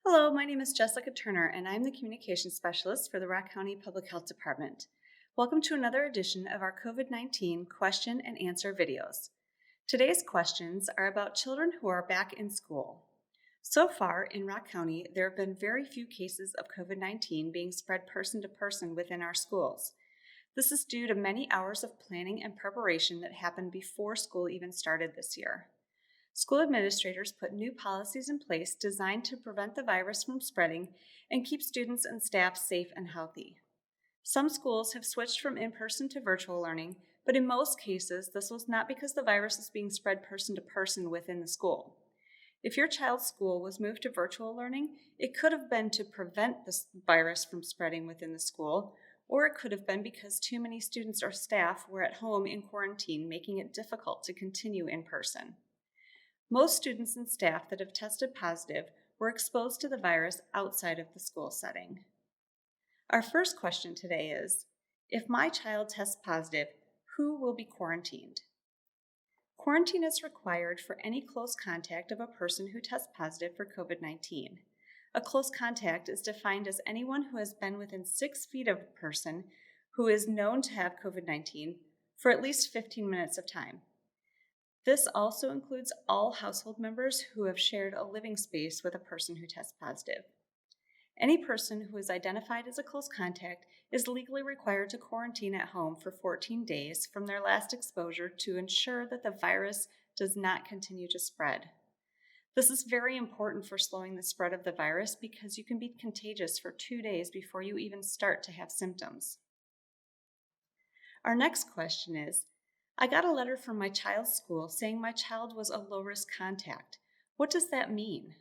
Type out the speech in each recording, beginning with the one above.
Hello, my name is Jessica Turner, and I'm the Communications Specialist for the Rock County Public Health Department. Welcome to another edition of our COVID-19 question and answer videos. Today's questions are about children who are back in school. So far in Rock County, there have been very few cases of COVID-19 being spread person to person within our schools. This is due to many hours of planning and preparation that happened before school even started this year. School administrators put new policies in place designed to prevent the virus from spreading and keep students and staff safe and healthy. Some schools have switched from in-person to virtual learning, but in most cases, this was not because the virus is being spread person to person within the school. If your child's school was moved to virtual learning, it could have been to prevent this virus from spreading within the school, or it could have been because too many students or staff were at home in quarantine, making it difficult to continue in person. Most students and staff that have tested positive were exposed to the virus outside of the school setting. Our first question today is, if my child tests positive, who will be quarantined? Quarantine is required for any close contact of a person who tests positive for COVID-19. A close contact is defined as anyone who has been within 6 feet of a person who is known to have COVID-19 for at least 15 minutes of time. This also includes all household members who have shared a living space with a person who tests positive. Any person who is identified as a close contact is legally required to quarantine at home for 14 days from their last exposure to ensure that the virus does not continue to spread. This is very important for slowing the spread of the virus because you can be contagious for 2 days before you even start to have symptoms. Our next question is, I got a letter from my child's school saying my child was a low-risk contact. What does that mean?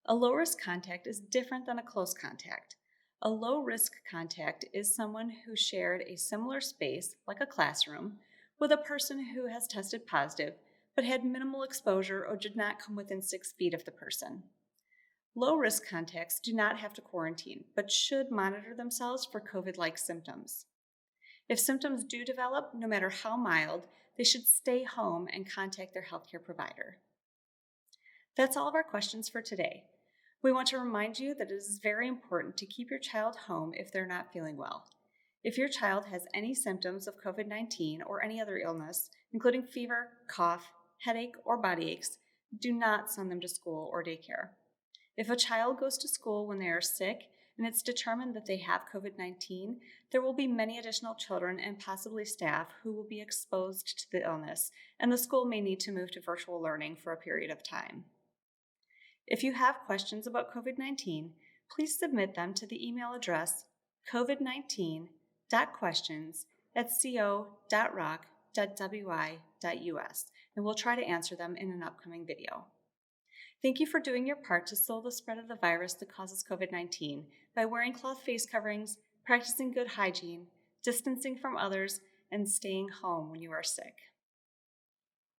A low-risk contact is different than a close contact. A low-risk contact is someone who shared a similar space, like a classroom, with a person who has tested positive, but had minimal exposure or did not come within 6 feet of the person. Low-risk contacts do not have to quarantine, but should monitor themselves for COVID-like symptoms. If symptoms do develop, no matter how mild, they should stay home and contact their healthcare provider. That's all of our questions for today. We want to remind you that it is very important to keep your child home if they're not feeling well. If your child has any symptoms of COVID-19 or any other illness, including fever, cough, headache, or body aches, do not send them to school or daycare. If a child goes to school when they are sick and it's determined that they have COVID-19, there will be many additional children and possibly staff who will be exposed to the illness, and the school may need to move to virtual learning for a period of time. If you have questions about COVID-19, please submit them to the email address covid19.questions@co.rock.wi.us, and we'll try to answer them in an upcoming video. Thank you for doing your part to slow the spread of the virus that causes COVID-19 by wearing cloth face coverings, practicing good hygiene, distancing from others, and staying home when you are sick.